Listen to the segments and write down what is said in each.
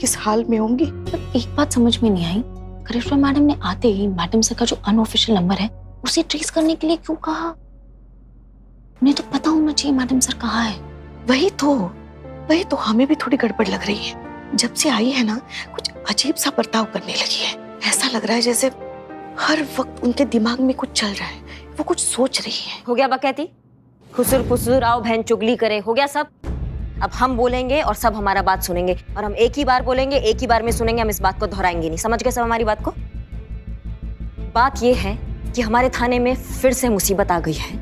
किस हाल में होंगी। पर एक बात समझ में नहीं आई, करिश्मा मैडम ने आते ही मैडम सर का जो अनऑफिशियल नंबर है उसे ट्रेस करने के लिए क्यों कहा? उन्हें तो पता होना चाहिए मैडम सर कहाँ है। वही तो हमें भी थोड़ी गड़बड़ लग रही है। जब से आई है ना, कुछ अजीब सा बर्ताव करने लगी है। ऐसा लग रहा है जैसे हर वक्त उनके दिमाग में कुछ चल रहा है, वो कुछ सोच रही है। हो गया बकैती, खुसुर फुसुर आओ बहन चुगली करे, हो गया सब। अब हम बोलेंगे और सब हमारा बात सुनेंगे, और हम एक ही बार बोलेंगे, एक ही बार में सुनेंगे, हम इस बात को दोहराएंगे नहीं। समझ गए सब हमारी बात को? बात ये है कि हमारे थाने में फिर से मुसीबत आ गई है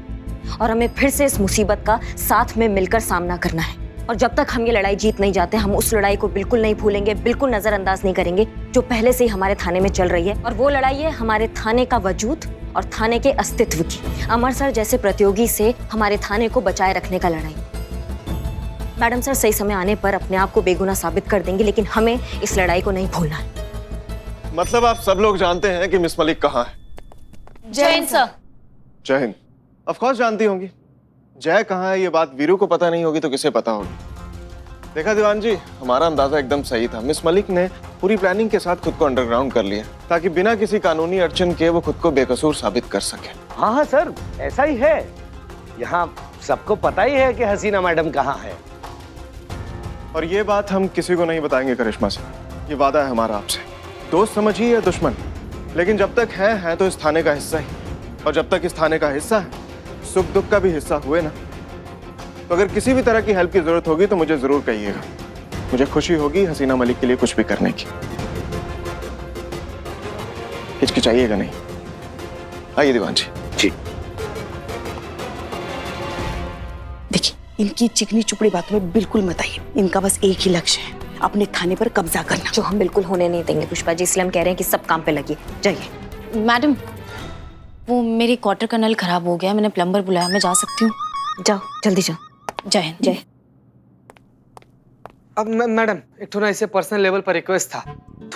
और हमें फिर से इस मुसीबत का साथ में मिलकर सामना करना है। और जब तक हम ये लड़ाई जीत नहीं जाते, हम उस लड़ाई को बिल्कुल नहीं भूलेंगे, बिल्कुल नजरअंदाज नहीं करेंगे जो पहले से ही हमारे थाने में चल रही है। और वो लड़ाई है हमारे थाने का वजूद और थाने के अस्तित्व की। अमर सर जैसे प्रतियोगी से हमारे थाने को बचाए रखने का लड़ाई। मैडम सर सही समय आने पर अपने आप को बेगुनाह साबित कर देंगे, लेकिन हमें इस लड़ाई को नहीं भूलना है। मतलब आप सब लोग जानते हैं कि मिस मलिक कहाँ है? जय हिंद सर। जय हिंद। ऑफ कोर्स जानती होंगी। जय कहाँ है ये बात वीरू को पता नहीं होगी तो किसे पता होगी? देखा दीवान जी, हमारा अंदाजा एकदम सही था। मिस मलिक ने पूरी प्लानिंग के साथ खुद को अंडरग्राउंड कर लिया ताकि बिना किसी कानूनी अड़चन के वो खुद को बेकसूर साबित कर सके। हाँ सर, ऐसा ही है। यहाँ सबको पता ही है कि हसीना मैडम कहाँ है। और ये बात हम किसी को नहीं बताएंगे करिश्मा से। ये वादा है हमारा आपसे। दोस्त समझिए या दुश्मन, लेकिन जब तक है तो इस थाने का हिस्सा ही। और जब तक इस थाने का हिस्सा है, सुख दुख का भी हिस्सा हुए ना। तो अगर किसी भी तरह की हेल्प की जरूरत होगी तो मुझे जरूर कहिएगा। मुझे खुशी होगी हसीना मलिक के लिए कुछ भी करने की। हिचकिचाइएगा नहीं। आइए दीवान जी। जी। देखिए, इनकी चिकनी चुपड़ी बातों में बिल्कुल मत आइए। इनका बस एक ही लक्ष्य है, अपने थाने पर कब्जा करना, जो हम बिल्कुल होने नहीं देंगे पुष्पा जी। इसलिए हम कह रहे हैं कि सब काम पे लगिए। जाइए। मैडम, वो मेरी क्वार्टर का नल खराब हो गया, मैंने प्लम्बर बुलाया, मैं जा सकती हूँ? जाओ, जल्दी जाओ। जय हिंद। जय। अब मैडम, एक थोड़ा ऐसे पर्सनल लेवल पर रिक्वेस्ट था,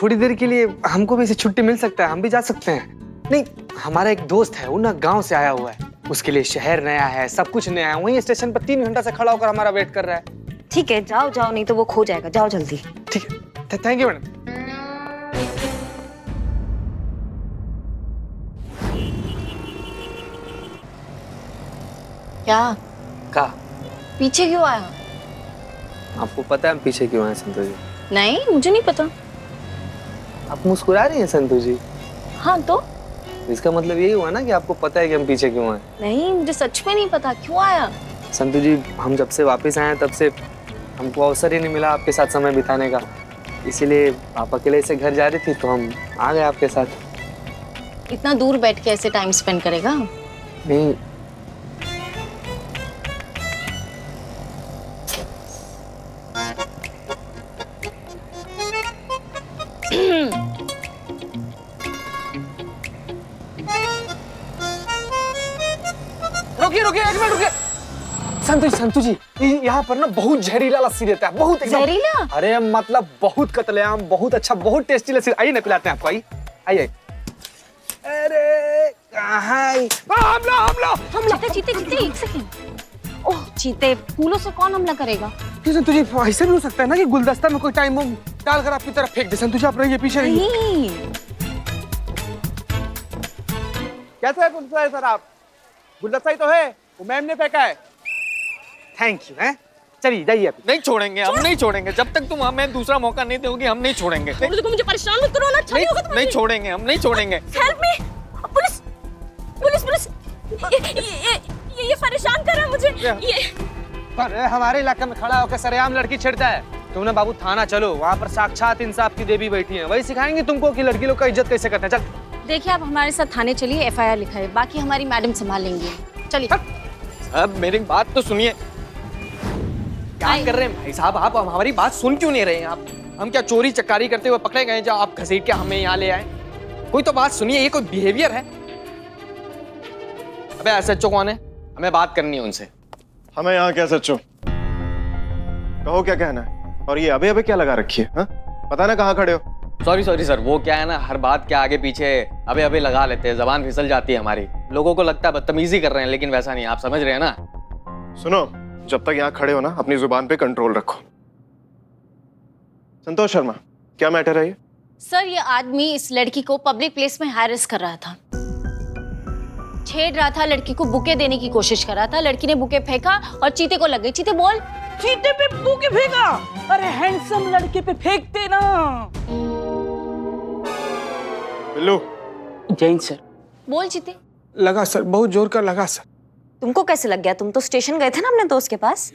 थोड़ी देर के लिए हमको भी ऐसे छुट्टी मिल सकता है? हम भी जा सकते हैं? नहीं, हमारा एक दोस्त है, वो ना गांव से आया हुआ है, उसके लिए शहर नया है, सब कुछ नया है। वहीं स्टेशन पर 3 घंटा से खड़ा होकर हमारा वेट कर रहा है। ठीक है, जाओ जाओ, नहीं तो वो खो जाएगा। जाओ जल्दी। ठीक है, थैंक यू मैडम। क्या का पीछे क्यों आया? आपको पता है हम पीछे क्यों आए संतोष जी? नहीं, मुझे नहीं पता। आप मुस्कुरा रही हैं संतोष जी। हाँ तो? इसका मतलब यही हुआ ना कि आपको पता है कि हम पीछे क्यों आए। नहीं, मुझे सच में नहीं पता क्यों आया। संतोष जी, हम जब से वापस आए हैं तब से हमको अवसर ही नहीं मिला आपके साथ समय बिताने का। इसीलिए आप अकेले से घर जा रही थी तो हम आ गए आपके साथ। इतना दूर बैठ के ऐसे टाइम स्पेंड करेगा? नहीं, रुकिए, एक मिनट रुकिए। संतु जी, यहाँ पर ना बहुत जहरीला लस्सी देता है, बहुत एकदम। जहरीला? अरे मतलब बहुत कतलेआम, बहुत अच्छा, बहुत टेस्टी लस्सी। आइए ना, पिलाते हैं आपको। आइए। अरे कहाँ? हमला। चीते, एक सेकंड। ओह, चीते, फूलों से कौन हमला करेगा? संतु जी, ऐसे भी हो सकता है ना कि गुलदस्ता में कोई टाइम बम डालकर आपकी तरफ फेंक दे। संतु जी, आप रहिए, पीछे रहिए। नहीं। कैसा है गुलदस्ता है सर? आप गुलदस्ता ही तो है, वो मैम ने फेंका है। Thank you. है, चलिए जाइए। आप नहीं छोड़ेंगे, हम नहीं छोड़ेंगे जब तक तुम हमें दूसरा मौका नहीं दोगी। हम नहीं छोड़ेंगे। मुझे परेशान मत करो ना, अच्छा नहीं होगा तुम्हारे लिए। नहीं छोड़ेंगे, हम नहीं छोड़ेंगे। Help me! पुलिस! ये परेशान कर रहा है मुझे। ये अरे हमारे इलाके में खड़ा होकर सरेआम लड़की छेड़ता है। तुम ना बाबू थाना चलो, वहाँ पर साक्षात इंसाफ की देवी बैठी है, वही सिखाएंगे तुमको कि लड़की लोग का इज्जत कैसे करते हैं। चल। देखिए, आप हमारे साथ थाने चलिए, FIR लिखा है, बाकी हमारी मैडम संभाल लेंगी। चलिए। अब मेरी बात तो सुनिए। क्या कर रहे हैं भाई साहब? आप हमारी बात सुन क्यों नहीं रहे हैं? आप हम क्या चोरी चकारी करते हुए पकड़े गए जो आप घसीट के हमें यहाँ ले आए? कोई तो बात सुनिए, ये कोई बिहेवियर है? अबे SHO कौन है? हमें बात करनी है उनसे। हमें यहाँ क्या SHO? कहो क्या कहना है? और ये अबे क्या लगा रखी है? हाँ? पता ना कहाँ खड़े हो? सॉरी सर, वो क्या है ना, हर बात के आगे पीछे अबे लगा लेते हैं, जबान फिसल जाती है हमारी। लोगों को लगता है बदतमीजी कर रहे हैं, लेकिन वैसा नहीं। आप समझ रहे हैं ना? सुनो, जब तक यहाँ खड़े हो ना, अपनी जुबान पे कंट्रोल रखो। संतोष शर्मा, क्या मैटर है ये? सर ये आदमी इस लड़की को पब्लिक प्लेस में हैरेस कर रहा था, छेड़ रहा था, लड़की को बुके देने की कोशिश कर रहा था। लड़की ने बुके फेंका और चीते को लग गई। चीते बोल। चीते पे बुके फेंका? अरे हैंडसम लड़के पे फेंकते ना। बिल्लू। जैन सर। बोल चीते। लगा सर, बहुत जोर का लगा सर। तुमको कैसे लग गया? तुम तो स्टेशन गए थे ना अपने दोस्त के पास।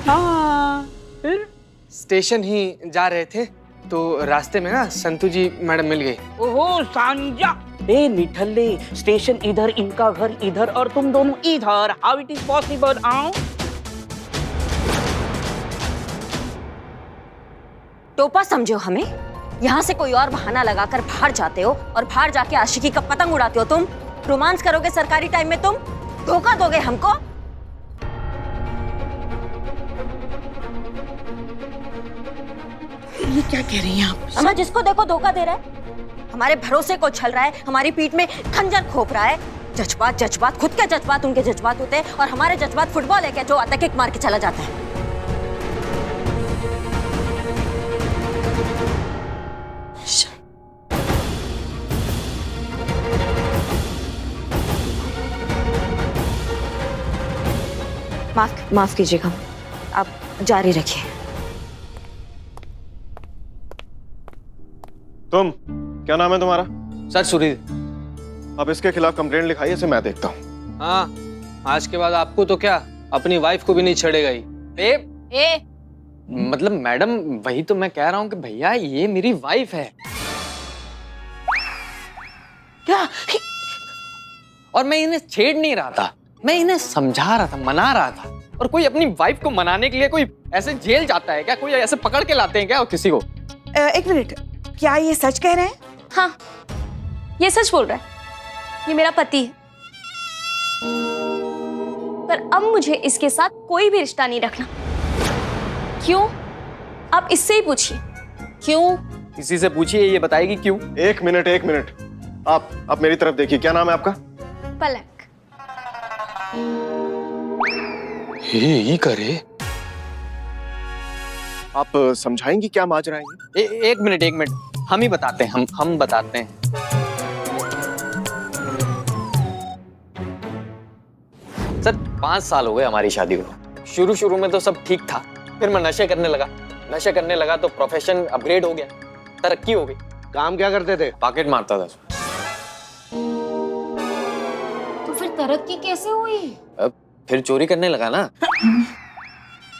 हाँ, फिर? स्टेशन ही जा रहे थे तो रास्ते में ना संतू जी मैडम मिल गई। ओहो सांजा। ए निठल्ले, स्टेशन इधर, इनका घर इधर और तुम दोनों इधर। How it is possible? आओ। टोपा समझो हमें? यहाँ से कोई और बहाना लगाकर बाहर जाते हो और बाहर जाके आशिकी का पतंग उड़ाते हो तुम। रोमांस करोगे सरकारी टाइम में तुम? धोखा दोगे हमको? ये क्या कह रही हैं आप? अम्मा जिसको देखो धोखा दे रहा है, हमारे भरोसे को छल रहा है, हमारी पीठ में खंजर खोप रहा है। जज्बात जज्बात, खुद के जज्बात उनके जज्बात होते हैं और हमारे जज्बात फुटबॉल है क्या जो आता किक मार के चला जाता है। माफ कीजिएगा, आप जारी रखिए। तुम, क्या नाम है तुम्हारा? सर सुरील। अब इसके खिलाफ कंप्लेंट लिखाई, इसे मैं देखता हूँ। हाँ, आज के बाद आपको तो क्या, अपनी वाइफ को भी नहीं छेड़ेगा ही। ए मतलब मैडम, वही तो मैं कह रहा हूँ कि भैया ये मेरी वाइफ है। क्या? और मैं इन्हें छेड़ नहीं रहा था, मैं इन्हें समझा रहा था, मना रहा था। और कोई अपनी वाइफ को मनाने के लिए कोई ऐसे जेल जाता है क्या? कोई ऐसे पकड़ के लाते हैं क्या किसी को? एक मिनट, क्या ये सच कह रहे हैं? हाँ, ये सच बोल रहा है। ये मेरा पति है, पर अब मुझे इसके साथ कोई भी रिश्ता नहीं रखना। क्यों? आप इससे ही पूछिए क्यों। किसी से पूछिए, ये बताएगी क्यों। एक मिनट, आप मेरी तरफ देखिए। क्या नाम है आपका? पलक। ये करे। आप समझाएंगी क्या माजरा है? एक मिनट, हम ही बताते हैं, हम बताते हैं। सर 5 साल हो गए हमारी शादी को। शुरू में तो सब ठीक था, फिर मैं नशे करने लगा तो प्रोफेशन अपग्रेड हो गया, तरक्की हो गई। काम क्या करते थे? पॉकेट मारता था। तो फिर तरक्की कैसे हुई? फिर चोरी करने लगा ना।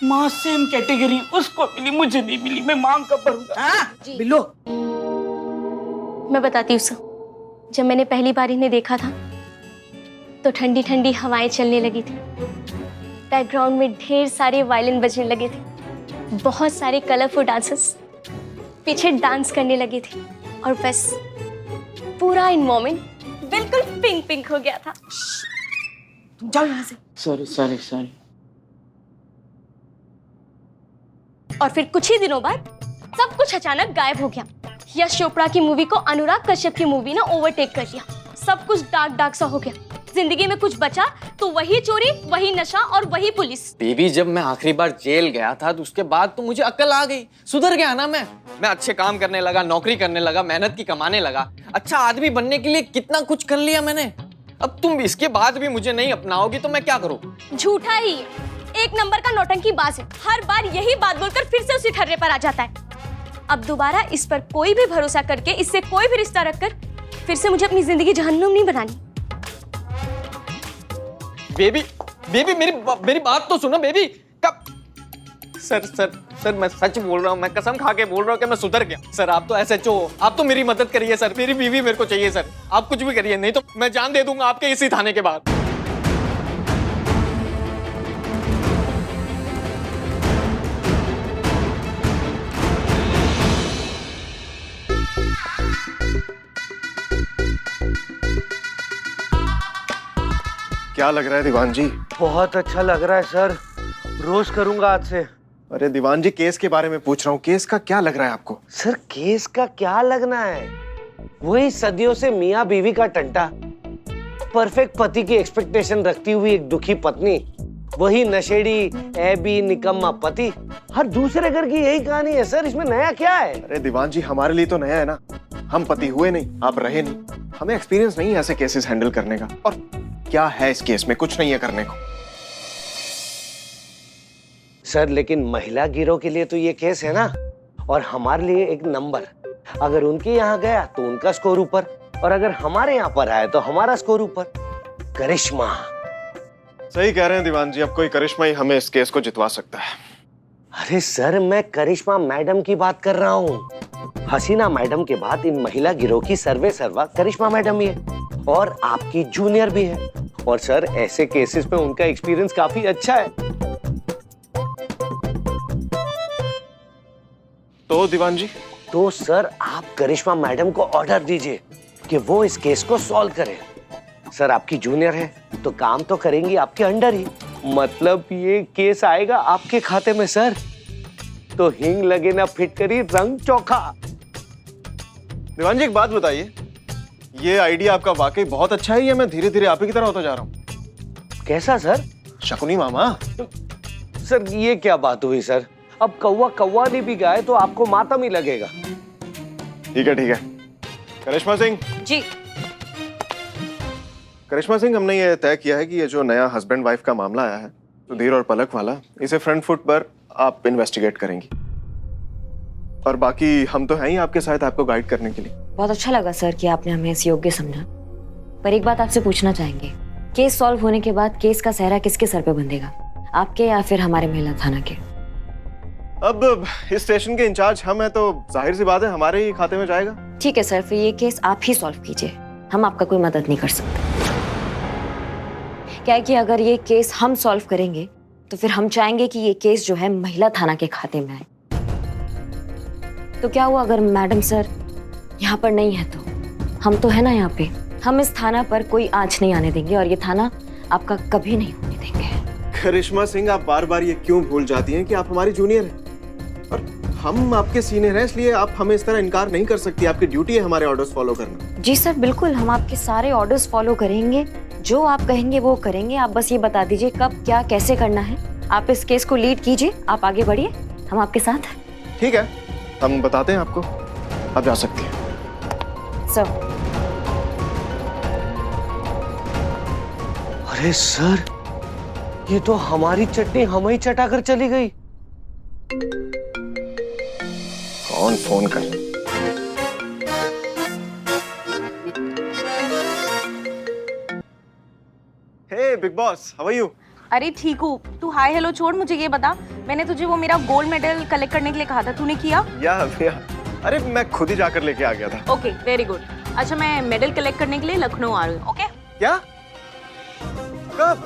माँ सेम कैटेगरी, उसको मिली मुझे नहीं मिली, मैं मांग कब भरूंगा? बिल्लो। मैं बताती हूँ सर, जब मैंने पहली बार इन्हें देखा था तो ठंडी ठंडी हवाएं चलने लगी थी, बैकग्राउंड में ढेर सारे वायलिन बजने लगे थे, बहुत सारे कलरफुल डांसर्स पीछे डांस करने लगे थे और बस पूरा एनवायरनमेंट बिल्कुल पिंक पिंक हो गया था। तुम जाओ यहाँ से। सॉरी। और फिर कुछ ही दिनों बाद सब कुछ अचानक गायब हो गया। यश चोपड़ा की मूवी को अनुराग कश्यप की मूवी ने ओवरटेक कर लिया। सब कुछ डार्क सा हो गया। जिंदगी में कुछ बचा तो वही चोरी, वही नशा और वही पुलिस। बेबी, जब मैं आखिरी बार जेल गया था तो उसके बाद तो मुझे अक्ल आ गई, सुधर गया ना मैं अच्छे काम करने लगा, नौकरी करने लगा, मेहनत की कमाने लगा, अच्छा आदमी बनने के लिए कितना कुछ कर लिया मैंने। अब तुम इसके बाद भी मुझे नहीं अपनाओगी तो मैं क्या करूं? झूठा ही, एक नंबर का नौटंकी बाज है। हर बार यही बात बोलकर फिर से उसी ठर्रे पर आ जाता है। अब दोबारा इस पर कोई भी भरोसा करके, इससे कोई भी रिश्ता रखकर फिर से मुझे अपनी जिंदगी जहन्नुम नहीं बनानी। बेबी मेरी बात तो सुनो बेबी। कब? सर मैं सच बोल रहा हूँ, मैं कसम खा के बोल रहा हूँ कि मैं सुधर गया। सर आप तो SHO हो, आप तो मेरी मदद करिए सर, मेरी बीवी मेरे को चाहिए सर, आप कुछ भी करिए, नहीं तो मैं जान दे दूंगा आपके इसी थाने के बाद। क्या लग रहा है दीवान जी? बहुत अच्छा लग रहा है सर, रोज करूंगा आज से। अरे दीवान जी, केस के बारे में पूछ रहा हूँ, केस का क्या लग रहा है आपको? सर केस का क्या लगना है, वही सदियों से मियाँ बीवी का टंटा। परफेक्ट पति की एक्सपेक्टेशन रखती हुई एक दुखी पत्नी, वही नशेड़ी ऐबी निकम्मा पति। हर दूसरे घर की यही कहानी है सर, इसमें नया क्या है? अरे दीवान जी, हमारे लिए तो नया है ना, हम पति हुए नहीं, आप रहे नहीं, हमें एक्सपीरियंस नहीं है ऐसे केसेस हैंडल करने का। और क्या है इस केस में? कुछ नहीं है करने को। सर लेकिन महिला गिरोह के लिए तो ये केस है ना, और हमारे लिए एक नंबर। अगर उनके यहाँ गया तो उनका स्कोर ऊपर, और अगर हमारे यहाँ पर आए तो हमारा स्कोर ऊपर। करिश्मा। सही कह रहे हैं दीवान जी, अब कोई करिश्मा ही हमें इस केस को जितवा सकता है। अरे सर, मैं करिश्मा मैडम की बात कर रहा हूँ। हसीना मैडम के बाद इन महिला गिरोह की सर्वे सर्वा करिश्मा मैडम ही है, और आपकी जूनियर भी है। और सर ऐसे केसेस में उनका एक्सपीरियंस काफी अच्छा है। तो दीवान जी? तो सर आप करिश्मा मैडम को ऑर्डर दीजिए कि वो इस केस को सॉल्व करे। सर आपकी जूनियर है तो काम तो करेंगी आपके अंडर ही, मतलब ये केस आएगा आपके खाते में सर। तो हिंग लगे ना फिटकरी रंग चोखा। दीवान जी एक बात बताइए, ये आइडिया आपका वाकई बहुत अच्छा है या मैं धीरे धीरे आप ही की तरह होता जा रहा हूँ? कैसा सर? शकुनी मामा। सर ये क्या बात हुई सर? अब कौवा कौवा नहीं भी गाए तो आपको मातम ही लगेगा। ठीक है ठीक है। करिश्मा सिंह जी। करिश्मा सिंह, हमने ये तय किया है कि ये जो नया हस्बैंड वाइफ का मामला आया है सुधीर और पलक वाला, इसे फ्रंट फुट पर आप इन्वेस्टिगेट करेंगी, और बाकी हम तो हैं ही आपके साथ आपको गाइड करने के लिए। बहुत अच्छा लगा सर कि आपने हमें इस योग्य समझा, पर एक बात आपसे पूछना चाहेंगे, केस सॉल्व होने के बाद केस का सहरा किसके सर पे बंधेगा, आपके या फिर हमारे महिला थाना के? अब इस स्टेशन के इंचार्ज हम हैं तो जाहिर सी बात है हमारे ही खाते में जाएगा। ठीक है सर, फिर ये केस आप ही सॉल्व कीजिए, हम आपका कोई मदद नहीं कर सकते। क्या है कि अगर ये केस हम सॉल्व करेंगे तो फिर हम चाहेंगे कि ये केस जो है महिला थाना के खाते में आए। तो क्या हुआ अगर मैडम सर यहाँ पर नहीं है? तो हम तो है ना यहाँ पे, हम इस थाना पर कोई आंच नहीं आने देंगे और ये थाना आपका कभी नहीं होने देंगे। करिश्मा सिंह, आप बार बार ये क्यों भूल जाती हैं कि आप हमारी जूनियर हैं और हम आपके सीनियर हैं, इसलिए आप हमें इस तरह इनकार नहीं कर सकती। आपकी ड्यूटी है हमारे ऑर्डर्स फॉलो करना। जी सर बिल्कुल, हम आपके सारे ऑर्डर्स फॉलो करेंगे, जो आप कहेंगे वो करेंगे। आप बस ये बता दीजिए कब क्या कैसे करना है। आप इस केस को लीड कीजिए, आप आगे बढ़िए, हम आपके साथ हैं। ठीक है, हम बताते हैं आपको, आप जा सकती हैं। सर अरे सर, ये तो हमारी चटनी हम ही चटा कर चली गई। कौन फोन कर? Hey Bigg Boss, how are you? अरे ठीक हूँ, तू हाय हेलो छोड़, मुझे ये बता, मैंने तुझे वो मेरा गोल्ड मेडल कलेक्ट करने के लिए कहा था, तूने किया? या अरे मैं खुद ही जाकर लेके आ गया था। Okay very good. अच्छा मैं मेडल कलेक्ट करने के लिए लखनऊ आ रही हूँ। ओके क्या? कब?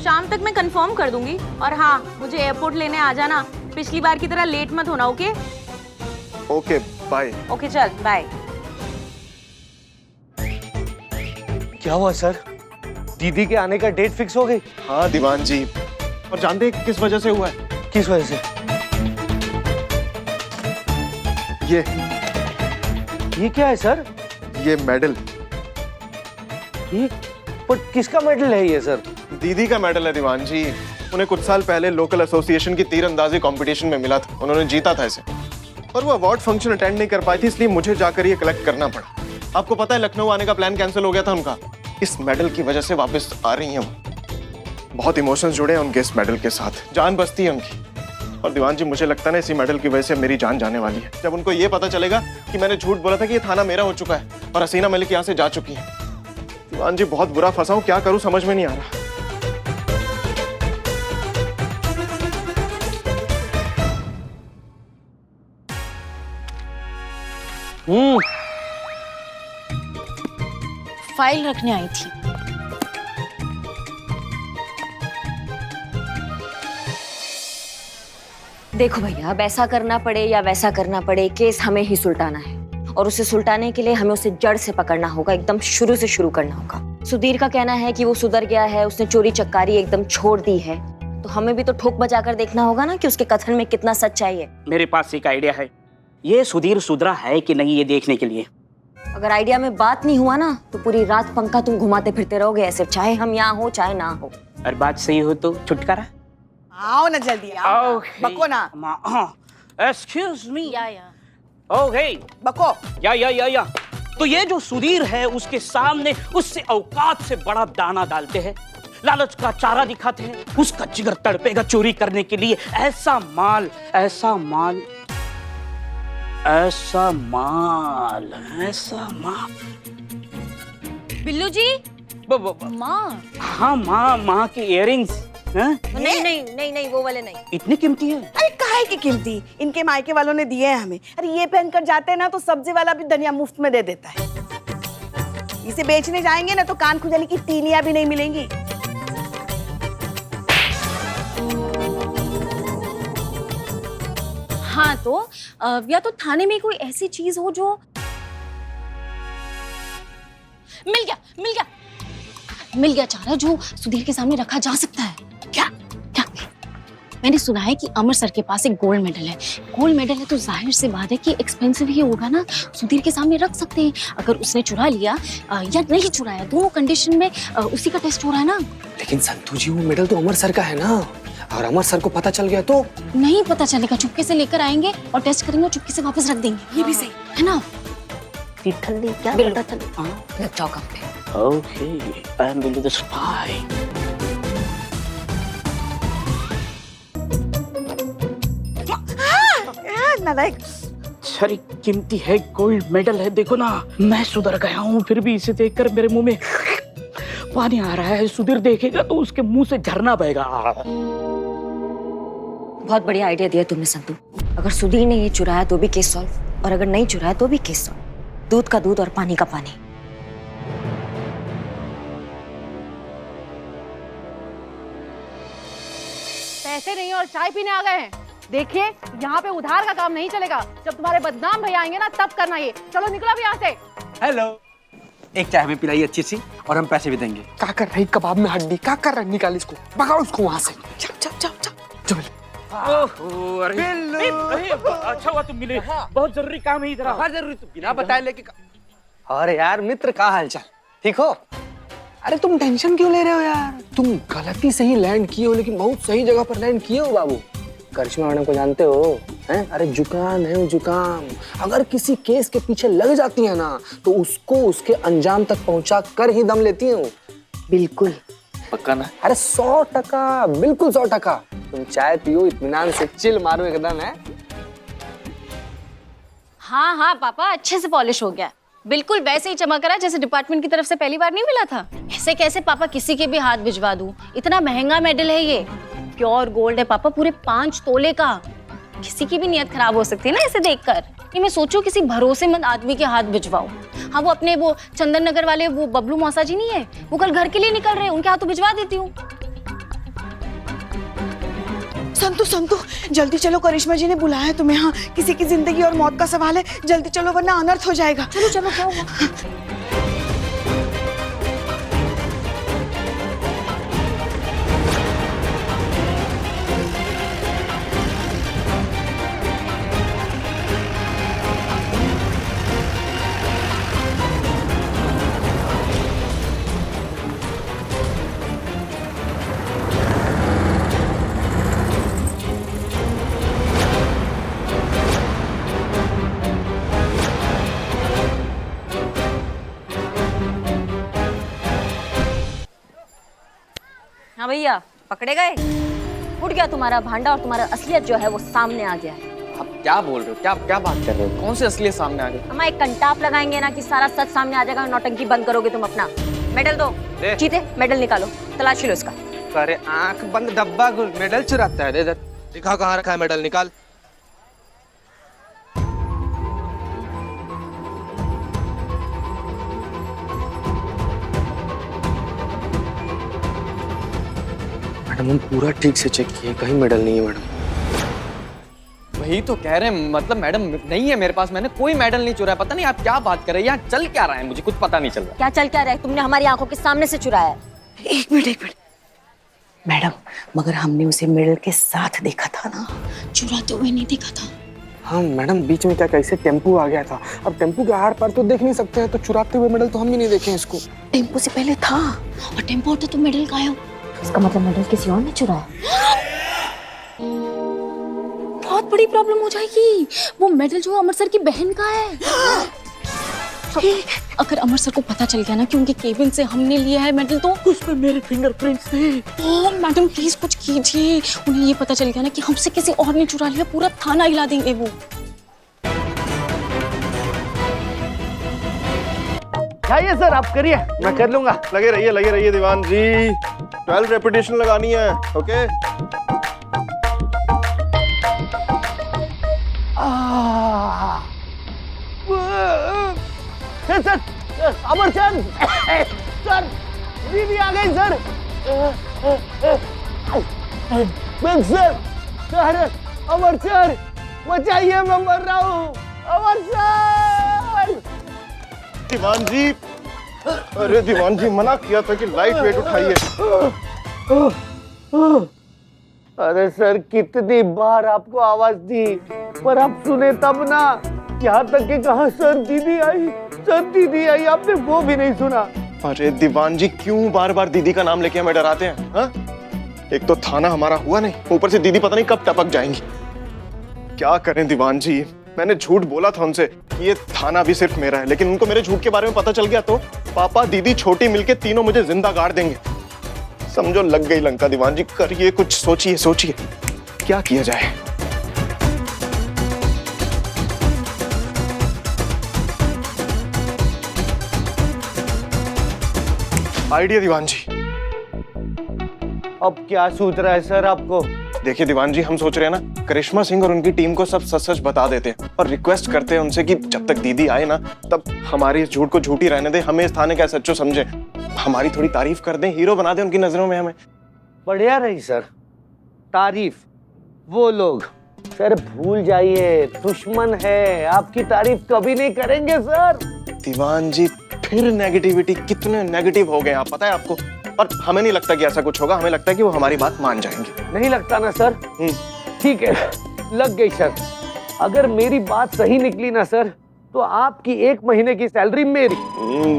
शाम तक मैं कंफर्म कर दूंगी। और हाँ, मुझे एयरपोर्ट लेने आ जाना, पिछली बार की तरह लेट मत होना। Okay okay bye. ओके चल बाय। क्या हुआ सर? दीदी के आने का डेट फिक्स हो गई? हाँ दीवान जी, और जानते हैं किस वजह से हुआ है? किस वजह से? ये क्या है सर? ये मेडल। ये पर किसका मेडल है ये सर? दीदी का मेडल है दीवान जी। उन्हें कुछ साल पहले लोकल एसोसिएशन की तीरंदाजी कंपटीशन में मिला था, उन्होंने जीता था इसे, और वो अवार्ड फंक्शन अटेंड नहीं कर पाई थी, इसलिए मुझे जाकर ये कलेक्ट करना पड़ा। आपको पता है लखनऊ आने का प्लान कैंसिल हो गया था उनका, इस मेडल की वजह से वापस आ रही हैं वो। बहुत इमोशंस जुड़े हैं उनके इस मेडल के साथ, जान बसती है उनकी। और दीवान जी मुझे लगता है ना इसी मेडल की वजह से मेरी जान जाने वाली है। जब उनको ये पता चलेगा कि मैंने झूठ बोला था कि ये थाना मेरा हो चुका है और हसीना मलिक यहाँ से जा चुकी है। दीवान जी बहुत बुरा फंसा हूं, क्या करूं समझ में नहीं आ रहा। फाइल रखने आई थी। देखो भैया, अब ऐसा करना पड़े या वैसा करना पड़े, केस हमें ही सुलटाना है, और उसे सुलटाने के लिए हमें उसे जड़ से पकड़ना होगा, एकदम शुरू से शुरू करना होगा। सुधीर का कहना है कि वो सुधर गया है, उसने चोरी चक्कारी एकदम छोड़ दी है, तो हमें भी तो ठोक बजाकर देखना होगा ना कि उसके कथन में कितना सच्चाई है। मेरे पास एक आइडिया है, ये सुधीर सुधरा है कि नहीं ये देखने के लिए अगर आइडिया में बात नहीं हुआ ना तो पूरी रात पंखा तुम घुमाते फिरते रहोगे ऐसे, चाहे हम यहाँ हो चाहे ना हो। और बात सही हो तो छुटकारा। आओ ना जल्दी आओ। बको ना। Excuse me. या ओके। बको। या तो ये जो सुधीर है उसके सामने उससे औकात से बड़ा दाना डालते हैं, लालच का चारा दिखाते हैं, उसका जिगर तड़पेगा चोरी करने के लिए। ऐसा माल बिल्लू जी। माँ। हाँ माँ की इयररिंग्स। नहीं वो वाले नहीं। इतनी कीमती है? अरे काहे की कीमती, इनके मायके वालों ने दिए हैं हमें। अरे ये पहनकर जाते हैं ना तो सब्जी वाला भी धनिया मुफ्त में दे देता है। इसे बेचने जाएंगे ना तो कान खुजाने की तीनियां भी नहीं मिलेंगी। हाँ तो या तो थाने में कोई ऐसी चीज हो जो मिल गया चारा जो सुधीर के सामने रखा जा सकता है। क्या मैंने सुना है कि अमर सर के पास एक गोल्ड मेडल है। गोल्ड मेडल है तो जाहिर सी बात है कि एक्सपेंसिव ही होगा ना, सुधीर के सामने रख सकते हैं। अगर उसने चुरा लिया या नहीं चुराया, दोनों कंडीशन में उसी का टेस्ट हो रहा है ना। लेकिन संतू जी वो मेडल तो अमर सर का है ना, और अमर सर को पता चल गया तो? नहीं पता चलेगा, चुपके से लेकर आएंगे और टेस्ट करेंगे और चुपके से वापस रख देंगे। ये भी सही है ना? क्या पता चले। लग जाओ काम पे। Okay, I am Billu the spy. नालायक। सारी कीमती है, गोल्ड मेडल है। देखो ना, मैं सुधर गया हूँ फिर भी इसे देखकर मेरे मुंह में पानी आ रहा है। सुधीर देखेगा तो उसके मुंह से झरना बहेगा। बहुत बढ़िया आइडिया दिया तुमने संतू। अगर सुधीर ने ये चुराया तो भी केस सॉल्व, और अगर नहीं चुराया तो भी केस सॉल्व। दूध का दूध और पानी का पानी। पैसे नहीं और चाय पीने आ गए हैं। देखिए यहाँ पे उधार का काम नहीं चलेगा। जब तुम्हारे बदनाम भैया आएंगे ना तब करना ये। चलो निकलो अभी यहाँ से। हेलो, एक चाय हमें पिलाई अच्छी सी, और हम पैसे भी देंगे। क्या कर रही कबाब में हड्डी, क्या कर रही? निकाल इसको, भगाओ उसको वहां से। चल। ओहो, अरे अच्छा हुआ तुम मिले, बहुत जरूरी काम है इधर। हाँ जरूरी, तो बिना बताए लेके। अरे यार मित्र, क्या हालचाल? ठीक हो? अरे तुम टेंशन क्यों ले रहे हो यार? तुम गलती से ही लैंड किए हो, लेकिन बहुत सही जगह पर लैंड किए हो बाबू। करिश्मा मैडम को जानते हो हैं? अरे जुकाम है जुकाम। अगर किसी केस के पीछे लग जाती है ना तो उसको उसके अंजाम तक पहुंचा कर ही दम लेती हूँ। बिल्कुल पक्का ना? अरे 100%, बिल्कुल 100%। तुम चाय पियो, इत्मीनान से चिल मारो एकदम। है हाँ पापा, अच्छे से पॉलिश हो गया, बिल्कुल वैसे ही चमक रहा है जैसे डिपार्टमेंट की तरफ से पहली बार नहीं मिला था। ऐसे कैसे पापा किसी के भी हाथ भिजवा दूं? इतना महंगा मेडल है ये, प्योर गोल्ड है पापा, पूरे 5 तोले का। किसी की भी नियत खराब हो सकती है ना इसे देखकर। ये मैं सोचूं किसी भरोसेमंद आदमी के हाथ भिजवाऊं। हाँ वो अपने वो चंदन नगर वाले वो बबलू मौसा जी नहीं है, वो कल घर के लिए निकल रहे हैं, उनके हाथों भिजवा देती हूँ। संतू जल्दी चलो, करिश्मा जी ने बुलाया है तुम्हें। हाँ किसी की जिंदगी और मौत का सवाल है, जल्दी चलो वरना अनर्थ हो जाएगा। चलो क्या हुआ? हाँ भैया, पकड़े गए। उठ गया तुम्हारा भांडा और तुम्हारा असलियत जो है वो सामने आ गया है। आप क्या बोल रहे हो? क्या बात कर रहे हो? कौन से असलियत सामने आ गई? हम एक कंटाप लगाएंगे ना कि सारा सच सामने आ जाएगा। नौटंकी बंद करोगे तुम अपना। मेडल दो। चीते मेडल निकालो, तलाशी लो इसका। अरे आंख बंद डब्बा मेडल चुराता है। इधर दिखा कहाँ रखा है मेडल, निकाल। मैडम हम पूरा ठीक से चेक किए, कहीं मेडल नहीं है मैडम। वही तो कह रहे हैं, मतलब मैडम नहीं है मेरे पास, मैंने कोई मेडल नहीं चुराया। पता नहीं आप क्या बात कर रहे हैं, यहाँ चल क्या रहा है मुझे कुछ पता नहीं चल रहा। क्या चल क्या रहा है? तुमने हमारी आंखों के सामने से चुराया है। एक मिनट मैडम, मगर हमने उसे मेडल के साथ देखा था ना। चुराते हुए नहीं देखा था। हाँ मैडम, बीच में क्या कैसे टेम्पू आ गया था। अब टेम्पू के आर पार तो देख नहीं सकते हैं, तो चुराते हुए मेडल तो हम भी नहीं देखे इसको। टेम्पो से पहले था। और टेम्पो होता तो मेडल गायब। इसका मतलब मेडल किसी और ने चुराया। बहुत बड़ी प्रॉब्लम हो जाएगी। वो मेडल जो अमर सर की बहन का है। अगर अमर सर को पता चल गया ना कि उनके केबिन से हमने लिया है मेडल, तो उसमें मेरे फिंगरप्रिंट्स थे। ओह मैडम प्लीज कुछ कीजिए। उन्हें ये पता चल गया ना कि हमसे किसी और ने चुरा लिया, पूरा थाना हिला देंगे वो। जाइए सर, आप करिए, मैं कर लूंगा। लगे रहिए दीवान जी। 12 रेपिटेशन लगानी है। ओके। सर अमरचंद सर, दीदी आ गई सर। सर अमरचंद बचाइए, मैं मर रहा हूँ। अमरचंद। दीवान जी, अरे दीवान जी, मना किया था कि लाइट वेट उठाइए। अरे सर, कितनी बार आपको आवाज दी, पर आप सुने तब ना। यहाँ तक कि कहा सर दीदी आई, आपने वो भी नहीं सुना। अरे दीवान जी, क्यों बार बार दीदी का नाम लेके हमें डराते हैं? हा? एक तो थाना हमारा हुआ नहीं, ऊपर से दीदी पता नहीं कब टपक जाएंगी। क्या करें दीवान जी? मैंने झूठ बोला था उनसे कि ये थाना भी सिर्फ मेरा है, लेकिन उनको मेरे झूठ के बारे में पता चल गया तो पापा, दीदी, छोटी मिलके तीनों मुझे जिंदा गाड़ देंगे। समझो लग गई लंका। दीवान जी करिए कुछ, सोचिए क्या किया जाए। आइडिया दीवान जी। अब क्या सूझ रहा है सर आपको? देखिए दीवान जी, हम सोच रहे हैं ना, करिश्मा सिंह और उनकी टीम को सब सच बता देते हैं और रिक्वेस्ट करते हैं उनसे कि जब तक दीदी आए ना, तब हमारी इस झूठ को झूठी रहने दे, हमें इस थाने का सच्चो समझे, हमारी थोड़ी तारीफ कर दें, हीरो बना दें उनकी नजरों में हमें। बढ़िया रही सर तारीफ। वो लोग सर भूल जाइए, दुश्मन है, आपकी तारीफ कभी नहीं करेंगे सर। दीवान जी, फिर नेगेटिविटी, कितने नेगेटिव हो गए आप, पता है आपको? और हमें नहीं लगता कि ऐसा कुछ होगा, हमें लगता है कि वो हमारी बात मान जाएंगे। नहीं लगता ना सर? ठीक है, लग गई सर। अगर मेरी बात सही निकली ना सर, तो आपकी 1 महीने की सैलरी मेरी।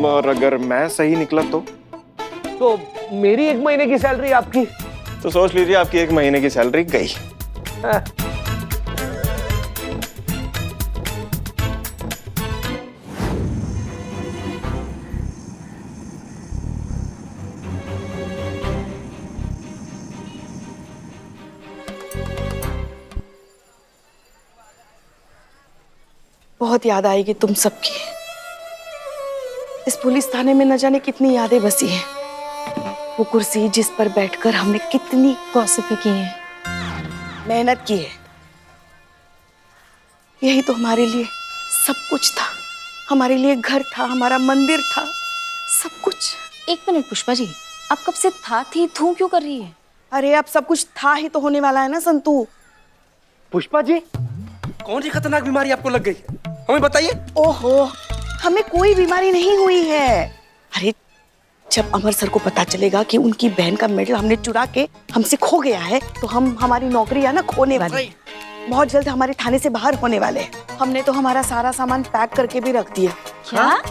और अगर मैं सही निकला तो मेरी 1 महीने की सैलरी आपकी। तो सोच लीजिए आपकी 1 महीने की सैलरी गई। बहुत याद आएगी तुम सबकी। इस पुलिस थाने में न जाने कितनी यादें बसी हैं। वो कुर्सी जिस पर बैठकर हमने कितनी गॉसिप की है, मेहनत की है। यही तो हमारे लिए सब कुछ था। हमारे लिए घर था, हमारा मंदिर था, सब कुछ। एक मिनट पुष्पा जी, आप कब से थी थू क्यों कर रही है? अरे अब सब कुछ था ही तो होने वाला है ना संतू। पुष्पा जी, कौन सी खतरनाक बीमारी आपको लग गई है? हमें बताइए। ओहो, हमें कोई बीमारी नहीं हुई है। अरे जब अमर सर को पता चलेगा कि उनकी बहन का मेडल हमने चुरा के हमसे खो गया है, तो हमारी नौकरी है ना खोने वाली। बहुत जल्द हमारे थाने से बाहर होने वाले हैं। हमने तो हमारा सारा सामान पैक करके भी रख दिया। क्या?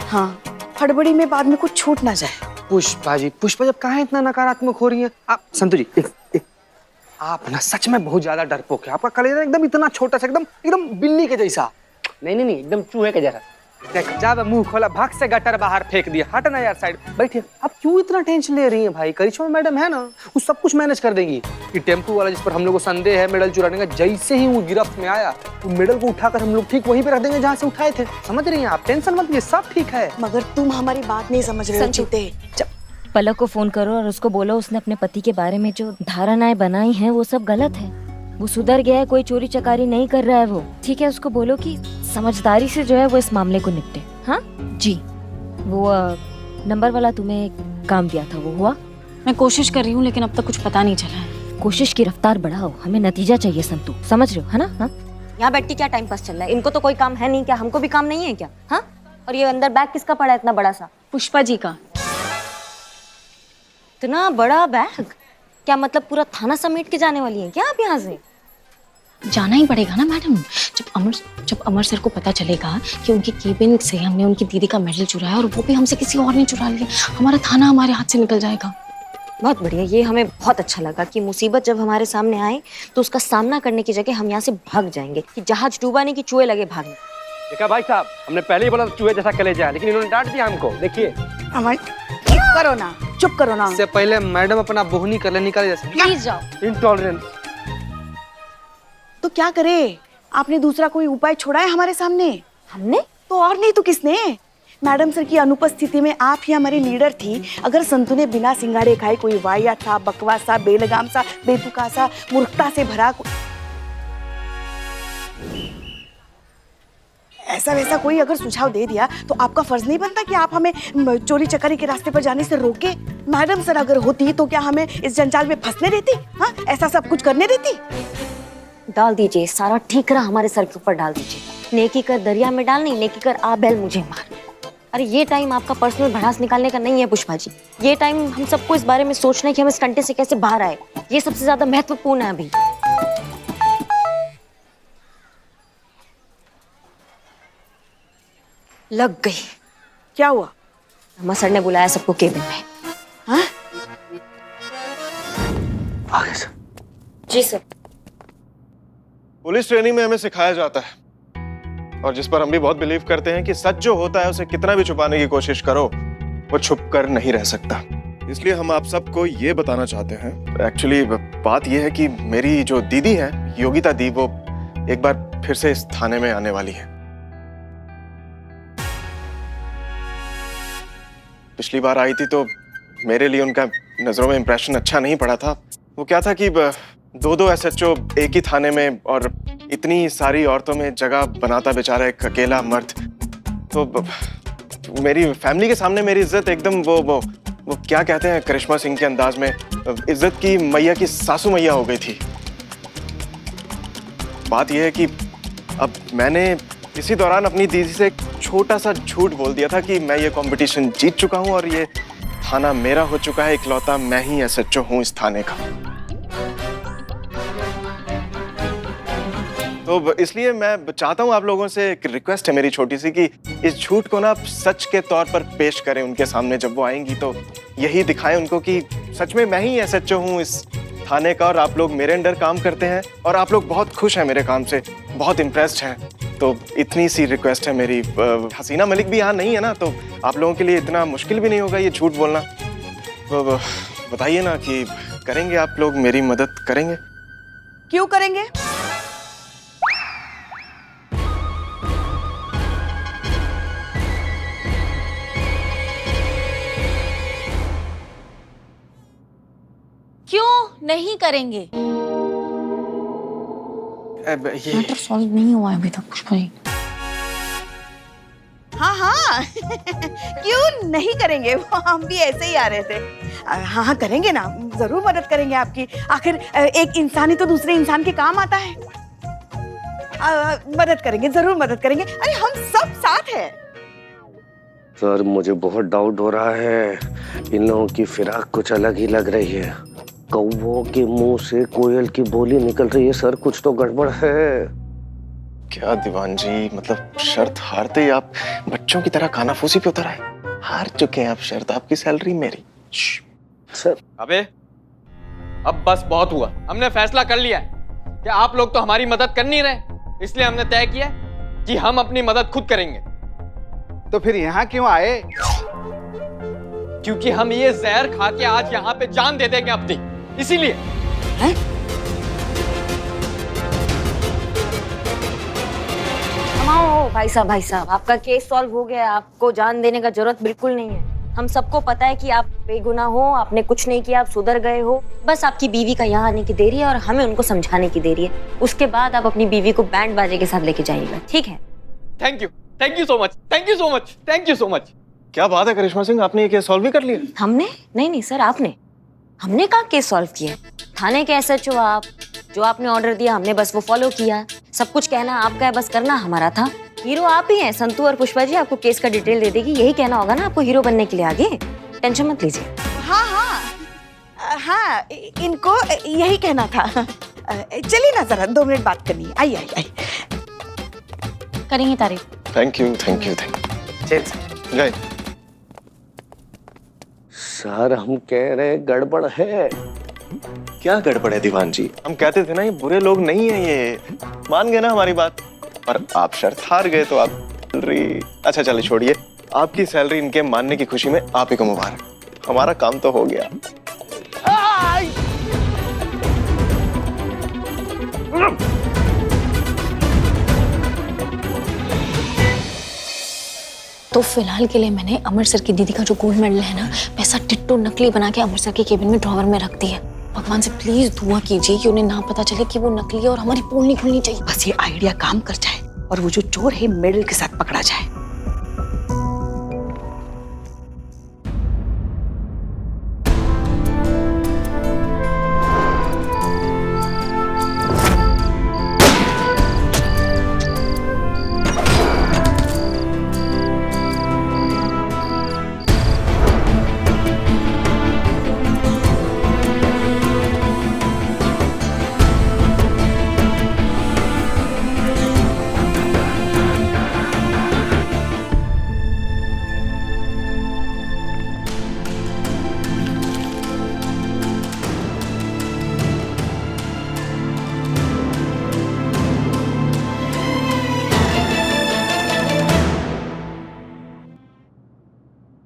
हाँ, हड़बड़ी में बाद में कुछ छूट ना जाए। पुष्पा जी, पुष्पा जब कहाँ इतना नकारात्मक हो रही है आप? संतु जी, आप ना सच में बहुत ज्यादा डरपोक है। आपका कलेजा एकदम इतना छोटा सा, एकदम बिल्ली के जैसा। नहीं, एकदम चूहे के जैसा। देख, जब मुंह खोला भाग से गटर बाहर फेंक दिया। हट ना यार, साइड बैठिए। आप क्यों इतना टेंशन ले रही हैं भाई? करिश्मा मैडम है ना, वो सब कुछ मैनेज कर देगी। ये टेम्पू वाला जिस पर हम लोग को संदेह है मेडल चुराने का, जैसे ही वो गिरफ्त में आया, वो मेडल को उठाकर हम लोग ठीक वहीं पे रख देंगे जहाँ से उठाए थे। समझ रही हैं आप? टेंशन मत लीजिए, सब ठीक है। मगर तुम हमारी बात नहीं समझ रहे हो चीते। पलक को फोन करो और उसको बोलो उसने अपने पति के बारे में जो धारणाएं बनाई हैं वो सब गलत है। वो सुधर गया है, कोई चोरी चकारी नहीं कर रहा है वो। ठीक है, उसको बोलो कि समझदारी से जो है वो इस मामले को निपटे। हाँ जी। वो नंबर वाला तुम्हें काम दिया था, वो हुआ? मैं कोशिश कर रही हूँ, लेकिन अब तक कुछ पता नहीं चला है। कोशिश की रफ्तार बढ़ाओ, हमें नतीजा चाहिए संतू, समझ रहे हो है ना? हाँ, यहाँ बैठ के क्या टाइम पास चल रहा है? इनको तो कोई काम है नहीं क्या? हमको भी काम नहीं है क्या? हाँ, और ये अंदर बैग किसका पड़ा है इतना बड़ा सा? पुष्पा जी का। इतना बड़ा बैग? क्या मतलब पूरा थाना समेट के जाने वाली है क्या आप यहाँ से? जाना ही पड़ेगा ना मैडम। जब अमर सर को पता चलेगा कि उनकी केबिन से हमने उनकी दीदी का मेडल चुराया और वो भी हमसे किसी और ने चुरा लिया, हमारा थाना हमारे हाथ से निकल जाएगा। बहुत बढ़िया, ये हमें बहुत अच्छा लगा कि मुसीबत जब हमारे सामने आए तो उसका सामना करने की जगह हम यहाँ से भाग जाएंगे, कि जहाज डूबा नहीं कि चूहे लगे भागने। देखा भाई साहब, हमने पहले ही बोला चूहे जैसा कलेजा है, लेकिन इन्होंने डांट दिया हमको। देखिए अमर चुप करो ना। इससे पहले मैडम अपना बोहनी कर ले, निकाले जैसे। प्लीज जाओ। इंटॉलरेंस। तो क्या करे, आपने दूसरा कोई उपाय छोड़ा है हमारे सामने? हमने तो और नहीं तो किसने? मैडम सर की अनुपस्थिति में आप ही हमारी लीडर थी। अगर संतू ने बिना सिंगाड़े खाए कोई वाहियात सा, बकवास सा, बेलगाम सा, बेतुका सा, मूर्खता से भरा ऐसा वैसा कोई अगर सुझाव दे दिया तो आपका फर्ज नहीं बनता कि आप हमें चोरी चकारी के रास्ते पर जाने से रोके? मैडम सर अगर होती तो क्या हमें इस जंजाल में फंसने देती? हाँ, ऐसा सब कुछ करने देती? डाल दीजिए, सारा ठीकरा हमारे सर के ऊपर डाल दीजिए। नेकी कर दरिया में डाल, नहीं नेकी कर आ बैल मुझे मार। अरे ये टाइम आपका पर्सनल भड़ास निकालने का नहीं है पुष्पा जी। ये टाइम हम सबको इस बारे में सोचना है कि हम इस कंटे से कैसे बाहर आए। ये सबसे ज्यादा महत्वपूर्ण है अभी। लग गई। क्या हुआ? अम्मा सर ने बुलाया सबको केबिन में। हाँ? आगे सर। जी सर। पुलिस ट्रेनिंग में हमें सिखाया जाता है, और जिस पर हम भी बहुत बिलीव करते हैं, कि सच जो होता है उसे कितना भी छुपाने की कोशिश करो वो छुप कर नहीं रह सकता। इसलिए हम आप सबको ये बताना चाहते हैं। एक्चुअली बात यह है कि मेरी जो दीदी है योगिता दी, वो एक बार फिर से इस थाने में आने वाली है। पिछली बार आई थी तो मेरे लिए उनका नजरों में इंप्रेशन अच्छा नहीं पड़ा था। वो क्या था कि दो एसएचओ एक ही थाने में और इतनी सारी औरतों में जगह बनाता बेचारा एक अकेला मर्द। तो मेरी फैमिली के सामने मेरी इज्जत एकदम वो क्या कहते हैं करिश्मा सिंह के अंदाज में, इज्जत की मैया की सासू मैया हो गई थी। बात यह है कि अब मैंने इसी दौरान अपनी दीदी से एक छोटा सा झूठ बोल दिया था कि मैं ये कंपटीशन जीत चुका हूं और ये थाना मेरा हो चुका है, इकलौता मैं ही एसएचओ हूं इस थाने का। तो इसलिए मैं चाहता हूं, आप लोगों से एक रिक्वेस्ट है मेरी छोटी सी, कि इस झूठ को ना आप सच के तौर पर पेश करें उनके सामने। जब वो आएंगी तो यही दिखाएं उनको कि सच में मैं ही एसएचओ हूं इस थाने का और आप लोग मेरे अंडर काम करते हैं और आप लोग बहुत खुश हैं मेरे काम से, बहुत इम्प्रेस्ड हैं। तो इतनी सी रिक्वेस्ट है मेरी। हसीना मलिक भी यहाँ नहीं है ना, तो आप लोगों के लिए इतना मुश्किल भी नहीं होगा ये झूठ बोलना। तो बताइए ना कि करेंगे आप लोग मेरी मदद करेंगे? क्यों करेंगे? क्यों नहीं करेंगे? मैटर सॉल्व नहीं हुआ अभी तक पुष्पा जी। हाँ क्यों नहीं करेंगे? वो हम भी ऐसे ही आ रहे थे। हाँ करेंगे ना, जरूर मदद करेंगे आपकी। आखिर एक इंसान ही तो दूसरे इंसान के काम आता है। मदद करेंगे, जरूर मदद करेंगे। अरे हम सब साथ हैं। सर मुझे बहुत डाउट हो रहा है, इन लोगों की फिराक कुछ अलग ही लग रही है। कौवों के मुंह से कोयल की बोली निकल रही है। सर कुछ तो गड़बड़ है। क्या दीवान जी, मतलब शर्त हारते ही आप बच्चों की तरह कानाफूसी पे उतर आए? हार चुके हैं आप शर्त, आपकी सैलरी मेरी। सर अबे अब बस बहुत हुआ। हमने फैसला कर लिया है कि आप लोग तो हमारी मदद कर नहीं रहे, इसलिए हमने तय किया कि हम अपनी मदद खुद करेंगे। तो फिर यहाँ क्यों आए? क्योंकि हम ये जहर खा के आज यहाँ पे जान दे देंगे अपनी, इसीलिए। भाई साहब आपका केस सॉल्व हो गया। आपको जान देने का जरूरत बिल्कुल नहीं है। हम सबको पता है कि आप बेगुनाह हो, आपने कुछ नहीं किया, आप सुधर गए हो। बस आपकी बीवी का यहाँ आने की देरी है और हमें उनको समझाने की देरी है। उसके बाद आप अपनी बीवी को बैंड बाजे के साथ लेके जाइएगा, ठीक है? Thank you so much, thank you so much. क्या बात है करिश्मा सिंह, आपने ये केस सॉल्व भी कर लिया? हमने नहीं सर, आपने। हमने कहाँ केस सॉल्व किया? थाने के एसएचओ आप, जो आपने ऑर्डर दिया हमने बस वो फॉलो किया। सब कुछ कहना आपका है, बस करना हमारा था। हीरो आप ही हैं। संतू और पुष्पा जी आपको केस का डिटेल दे देगी, यही कहना होगा ना आपको हीरो बनने के लिए आगे। टेंशन मत लीजिए। हाँ हाँ, इनको यही कहना था। चलिए ना, जरा 2 मिनट बात करनी है। आइए आइए आइए। करेंगे तारीफ। Thank you thank you thank you. गए सर हम कह रहे गड़बड़ है। क्या गड़बड़ है दीवान जी? हम कहते थे ना ये बुरे लोग नहीं है, ये मान गए ना हमारी बात। और आप शर्त हार गए तो आप सैलरी। अच्छा चलिए छोड़िए, आपकी सैलरी इनके मानने की खुशी में आप ही को मुबारक। हमारा काम तो हो गया। तो फिलहाल के लिए मैंने अमर सर की दीदी का जो गोल्ड मेडल है ना, वैसा टिट्टो नकली बना के अमर सर के केबिन में ड्रॉवर में रख दिया। भगवान से प्लीज दुआ कीजिए कि उन्हें ना पता चले कि वो नकली है और हमारी पोल नहीं खुलनी चाहिए। बस ये आइडिया काम कर जाए और वो जो चोर है मेडल के साथ पकड़ा जाए।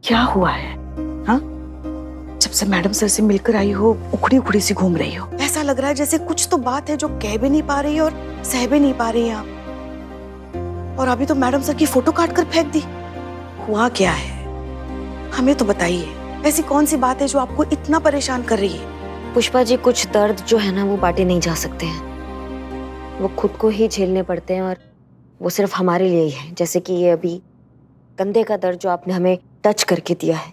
क्या हुआ है? हाँ, जब से मैडम सर से मिलकर आई हो उखड़ी उखड़ी सी घूम रही हो। ऐसा लग रहा है जैसे कुछ तो बात है जो कह भी नहीं पा रही और सह भी नहीं पा रही आप। और अभी तो मैडम सर की फोटो काट कर फेंक दी। हुआ क्या है, हमें तो बताइए। ऐसी कौन सी बात है जो आपको इतना परेशान कर रही है? पुष्पा जी, कुछ दर्द जो है ना वो बांटे नहीं जा सकते हैं, वो खुद को ही झेलने पड़ते हैं और वो सिर्फ हमारे लिए ही है। जैसे कि ये अभी कंधे का दर्द जो आपने हमें टच करके दिया है।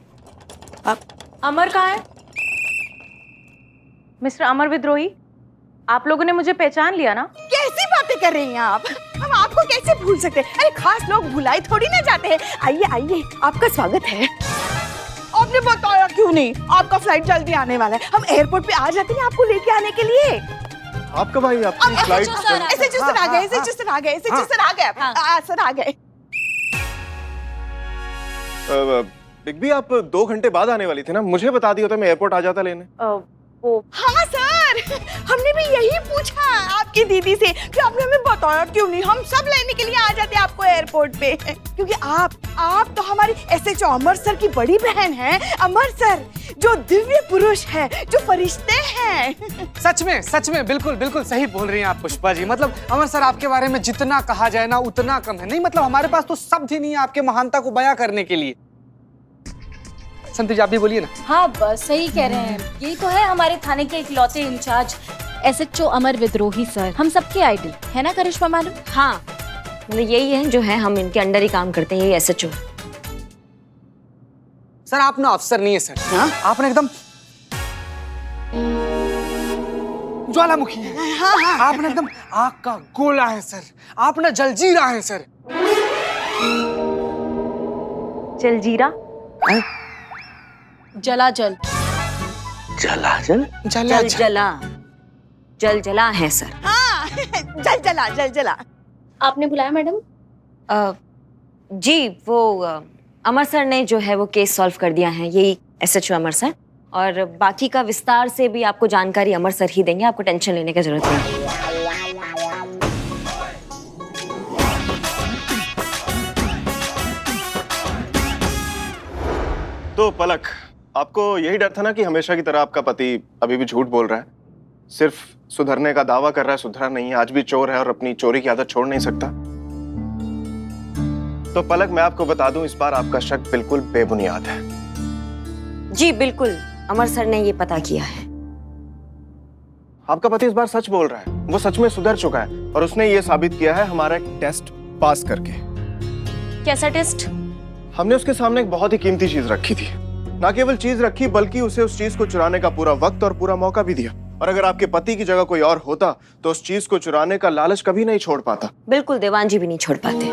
अमर कहाँ है? मिस्टर अमर विद्रोही, आप लोगों ने मुझे पहचान लिया ना? कैसी बातें कर रही हैं आप? हम आपको कैसे भूल सकते हैं? अरे खास लोग भुलाए थोड़ी ना जाते हैं। आइए आइए, आपका स्वागत है। आपने बताया क्यों नहीं? आपका फ्लाइट जल्दी आने वाला है। हम एयरपोर्ट पे आ जाते हैं आपको लेके आने के लिए। आपका भाई आपकी फ्लाइट ऐसे जिस तरह आ गए, ऐसे जिस तरह आ गए, ऐसे जिस तरह आ गए, सर आ गए। बिग बी, आप 2 घंटे बाद आने वाली थी ना, मुझे बता दिया होता मैं एयरपोर्ट आ जाता लेने। हाँ सर, हमने भी यही पूछा आपकी दीदी से कि आपने हमें बताया क्यों नहीं। हम सब लेने के लिए आ जाते आपको एयरपोर्ट पे, क्योंकि आप तो हमारी SHO अमर सर की बड़ी बहन हैं। अमर सर जो दिव्य पुरुष है, जो फरिश्ते हैं। सच में बिल्कुल बिल्कुल सही बोल रही हैं आप पुष्पा जी। मतलब अमर सर आपके बारे में जितना कहा जाए ना उतना कम है। नहीं मतलब हमारे पास तो शब्द ही नहीं है आपके महानता को बयां करने के लिए। संतोष आप भी बोलिए ना। हाँ बस सही कह रहे हैं, यही तो है हमारे थाने के इकलौते इंचार्ज SHO अमर विद्रोही सर, हम सबके आइडल है ना करिश्मा मैडम? हाँ, मतलब यही है जो है, हम इनके अंडर ही काम करते हैं, यही SHO। सर आप ना अफसर नहीं है सर। हाँ? आपने एकदम ज्वालामुखी है। हाँ। आपने एकदम आग का गोला है सर। आप ना जलजीरा है सर। जलजीरा? जलाजल। जलाजल? जलजला है सर। हाँ, जलजला। आपने बुलाया मैडम? जी, वो अमर सर ने जो है वो केस सॉल्व कर दिया है, यही SHO अमर सर। और बाकी का विस्तार से भी आपको जानकारी अमर सर ही देंगे, आपको टेंशन लेने की जरूरत नहीं। तो पलक, आपको यही डर था ना कि हमेशा की तरह आपका पति अभी भी झूठ बोल रहा है, सिर्फ सुधरने का दावा कर रहा है, सुधरा नहीं है, आज भी चोर है और अपनी चोरी की आदत छोड़ नहीं सकता। तो पलक मैं आपको बता दूं, इस बार आपका शक बिल्कुल बेबुनियाद है। जी बिल्कुल, अमर सर ने ये पता किया है। आपका पति इस बार सच बोल रहा है, वो सच में सुधर चुका है और उसने ये साबित किया है हमारा एक टेस्ट पास करके। कैसा टेस्ट? हमने उसके सामने एक बहुत ही कीमती चीज रखी थी। ना केवल चीज रखी बल्कि उसे उस चीज को चुराने का पूरा वक्त और पूरा मौका भी दिया। और अगर आपके पति की जगह कोई और होता तो उस चीज को चुराने का लालच कभी नहीं छोड़ पाता। बिल्कुल, देवान जी भी नहीं छोड़ पाते।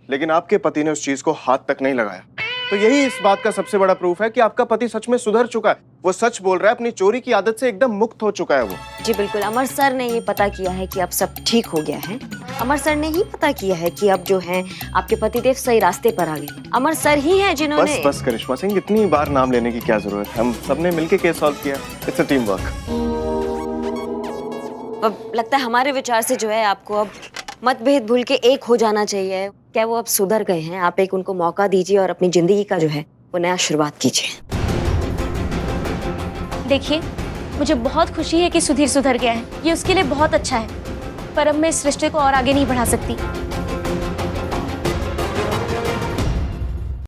लेकिन आपके पति ने उस चीज को हाथ तक नहीं लगाया। तो यही इस बात का सबसे बड़ा प्रूफ है कि आपका पति सच में सुधर चुका है। वो सच बोल रहा है, अपनी चोरी की आदत से एकदम मुक्त हो चुका है वो। जी बिल्कुल, अमर सर ने ये पता किया है कि अब सब ठीक हो गया है। अमर सर ने ही पता किया है कि अब जो है आपके पतिदेव सही रास्ते पर आ गए। अमर सर ही हैं जिन्होंने बस करिश्मा सिंह, इतनी बार नाम लेने की क्या जरूरत है? हम सबने मिलके केस सॉल्व किया। It's a team work. अब लगता है हमारे विचार से जो है आपको अब मतभेद भूल के एक हो जाना चाहिए। क्या वो अब सुधर गए हैं? आप एक उनको मौका दीजिए और अपनी जिंदगी का जो है वो नया शुरुआत कीजिए। देखिए, मुझे बहुत खुशी है कि सुधीर सुधर गया है, ये उसके लिए बहुत अच्छा है। पर अब मैं इस रिश्ते को और आगे नहीं बढ़ा सकती।